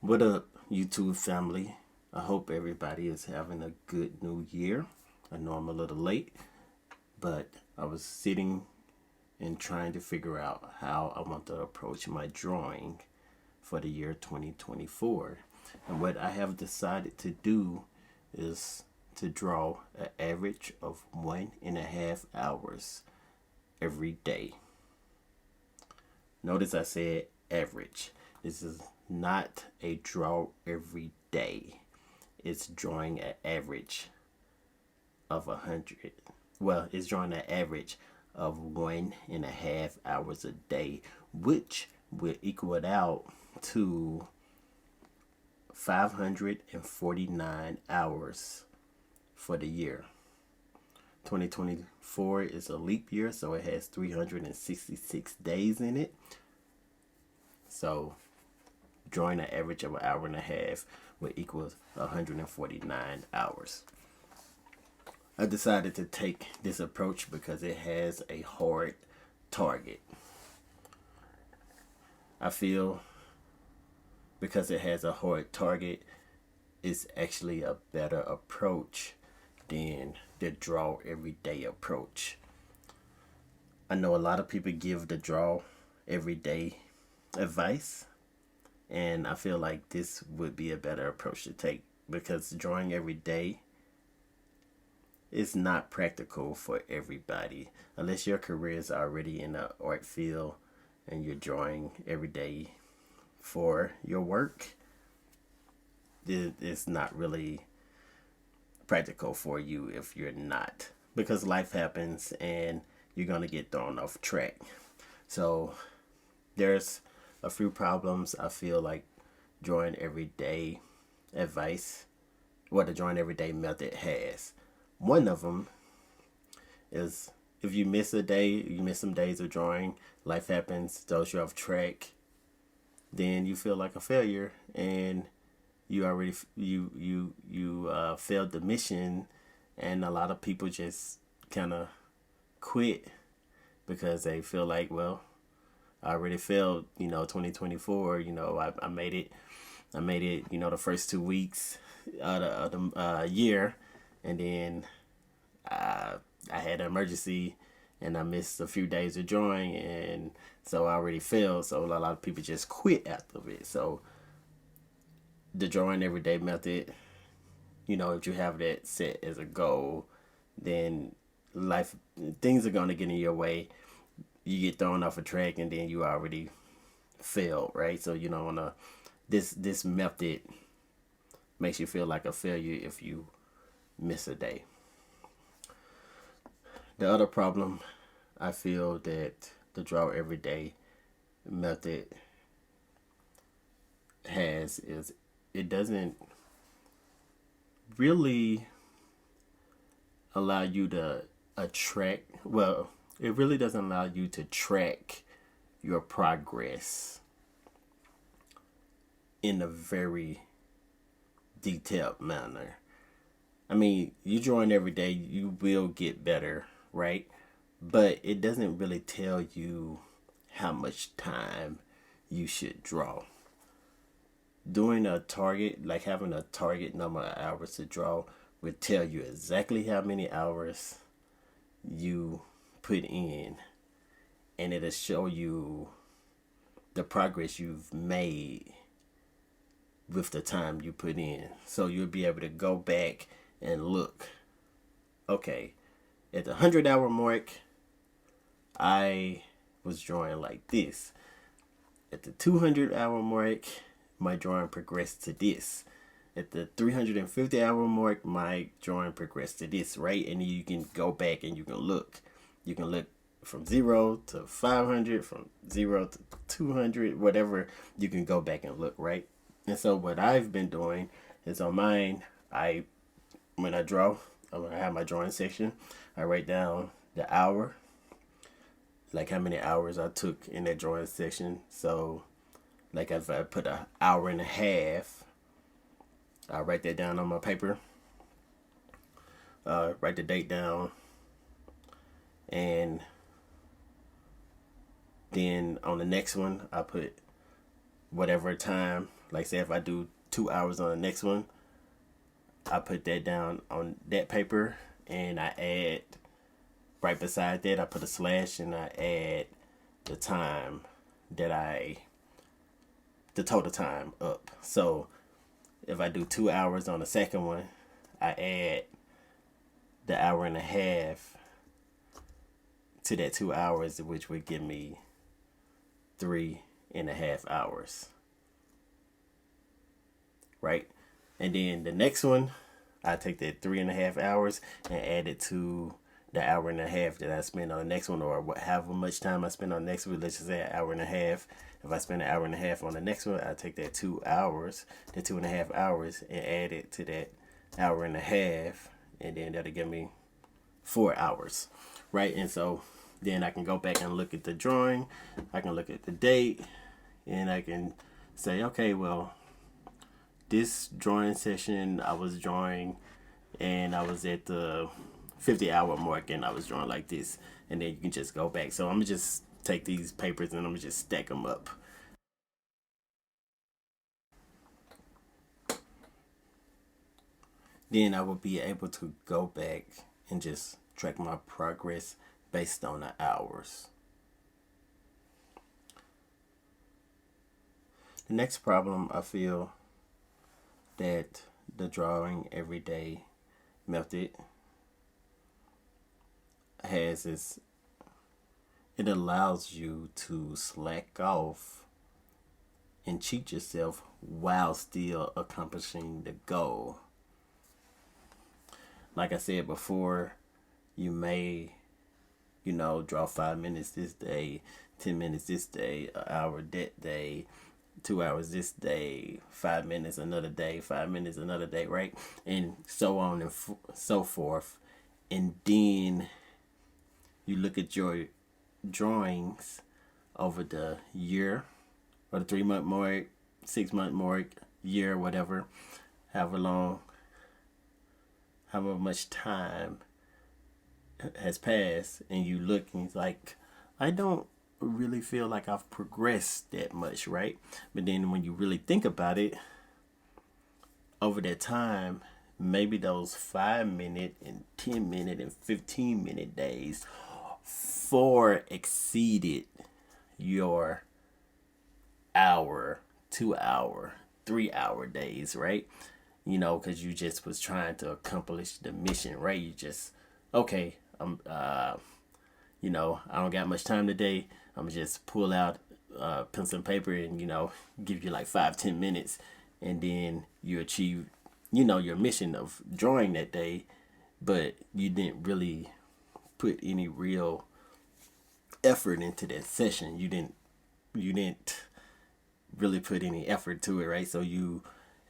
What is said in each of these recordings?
What up, YouTube family? I hope everybody is having a good new year. I know I'm a little late, but I was sitting and trying to figure out how I want to approach my drawing for the year 2024. And what I have decided to do is to draw an average of 1.5 hours every day. Notice I said average. This is not a draw every day. It's drawing an average of 100. Well, it's drawing an average of 1.5 hours a day, which will equal it out to 549 hours for the year. 2024 is a leap year, so it has 366 days in it. So drawing an average of 1.5 hours will equal 149 hours. I decided to take this approach because it has a hard target. I feel because it has a hard target, it's actually a better approach than the draw everyday approach. I know a lot of people give the draw everyday advice, and I feel like this would be a better approach to take because drawing every day is not practical for everybody. Unless your career is already in the art field and you're drawing every day for your work, it's not really practical for you if you're not. Because life happens and you're going to get thrown off track. So there's a few problems I feel like drawing everyday advice, what the drawing everyday method has. One of them is if you miss a day, you miss some days of drawing, life happens, throws you off track, then you feel like a failure and you already failed the mission, and a lot of people just kind of quit because they feel like, well, I already failed, 2024. I made it. The first 2 weeks of the year, and then I had an emergency, and I missed a few days of drawing, and so I already failed. So a lot of people just quit after it. So the drawing everyday method, if you have that set as a goal, then things are gonna get in your way. You get thrown off a track, and then you already failed, right? So you don't wanna. This method makes you feel like a failure if you miss a day. The other problem I feel that the draw everyday method has is it doesn't really allow you to it really doesn't allow you to track your progress in a very detailed manner. I mean, you drawing every day, you will get better, right? But it doesn't really tell you how much time you should draw. Doing a target, like having a target number of hours to draw, would tell you exactly how many hours you put in, and it'll show you the progress you've made with the time you put in. So you'll be able to go back and look, okay, at the 100-hour mark, I was drawing like this. At the 200-hour mark, my drawing progressed to this. At the 350-hour mark, my drawing progressed to this, right? And you can go back and you can look. You can look from 0 to 500, from 0 to 200, whatever. You can go back and look, right? And so what I've been doing is on mine, when I draw, when I have my drawing section, I write down the hour, like how many hours I took in that drawing section. So like if I put an hour and a half, I write that down on my paper, write the date down, and then on the next one I put whatever time, like say if I do 2 hours on the next one, I put that down on that paper, and I add right beside that, I put a slash, and I add the time that the total time up. So if I do 2 hours on the second one, I add the hour and a half to that 2 hours, which would give me 3.5 hours, right? And then the next one, I take that 3.5 hours and add it to the hour and a half that I spend on the next one, or however much time I spend on the next one. Let's just say an hour and a half. If I spend an hour and a half on the next one, I take that 2 hours, the 2.5 hours, and add it to that hour and a half, and then that'll give me 4 hours, right? And so then I can go back and look at the drawing. I can look at the date, and I can say, okay, well, this drawing session I was drawing, and I was at the 50-hour mark, and I was drawing like this, and then you can just go back. So I'm gonna just take these papers and I'm gonna just stack them up. Then I will be able to go back and just track my progress based on the hours. The next problem I feel that the drawing every day method has is it allows you to slack off and cheat yourself while still accomplishing the goal. Like I said before, you may, draw 5 minutes this day, 10 minutes this day, an hour that day, 2 hours this day, 5 minutes another day, 5 minutes another day, right? And so on and so forth. And then you look at your drawings over the year or the 3 month mark, 6 month mark, year, whatever, however much time has passed, and you look and it's like, I don't really feel like I've progressed that much, right? But then when you really think about it, over that time, maybe those 5 minute and 10 minute and 15 minute days far exceeded your hour, 2 hour, 3 hour days, right? Because you just was trying to accomplish the mission, right? You just, okay, I don't got much time today. I'm gonna just pull out pencil and paper and give you like 5-10 minutes, and then you achieve your mission of drawing that day, but you didn't really put any real effort into that session. You didn't really put any effort to it, right? So you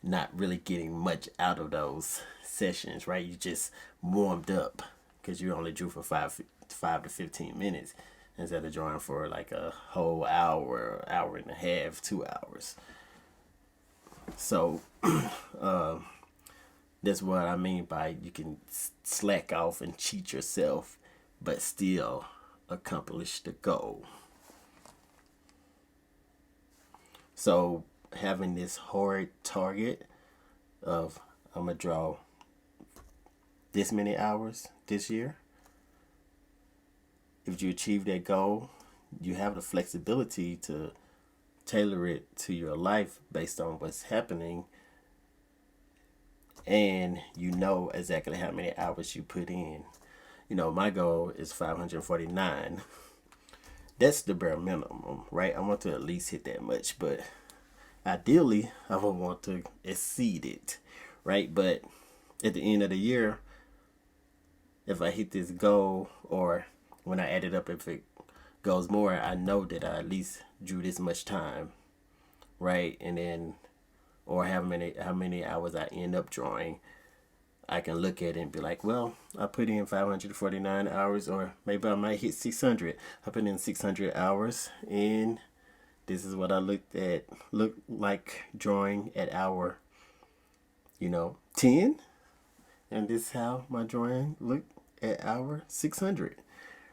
not really getting much out of those sessions, right? You just warmed up because you only drew for 5 to 15 minutes instead of drawing for like a whole hour, hour and a half, 2 hours. So that's what I mean by you can slack off and cheat yourself, but still accomplish the goal. So having this hard target of I'm gonna draw this many hours this year, if you achieve that goal, you have the flexibility to tailor it to your life based on what's happening, and you know exactly how many hours you put in. My goal is 549. That's the bare minimum, right? I want to at least hit that much, but ideally, I would want to exceed it, right? But at the end of the year, if I hit this goal, or when I add it up, if it goes more, I know that I at least drew this much time, right? And then, or how many hours I end up drawing, I can look at it and be like, well, I put in 549 hours, or maybe I might hit 600. I put in 600 hours, and this is what I look like drawing at hour, 10, and this is how my drawing looked at hour 600,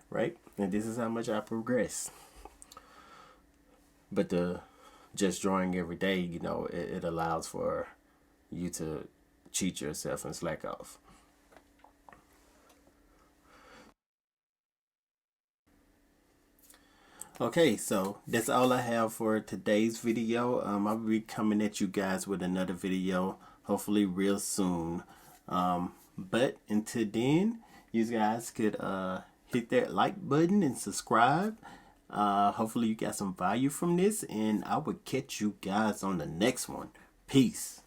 right? And this is how much I progressed. But the just drawing every day, you know, it allows for you to cheat yourself and slack off. Okay, so that's all I have for today's video. I'll be coming at you guys with another video, hopefully real soon. But until then, you guys could hit that like button and subscribe. Hopefully you got some value from this, and I will catch you guys on the next one. Peace.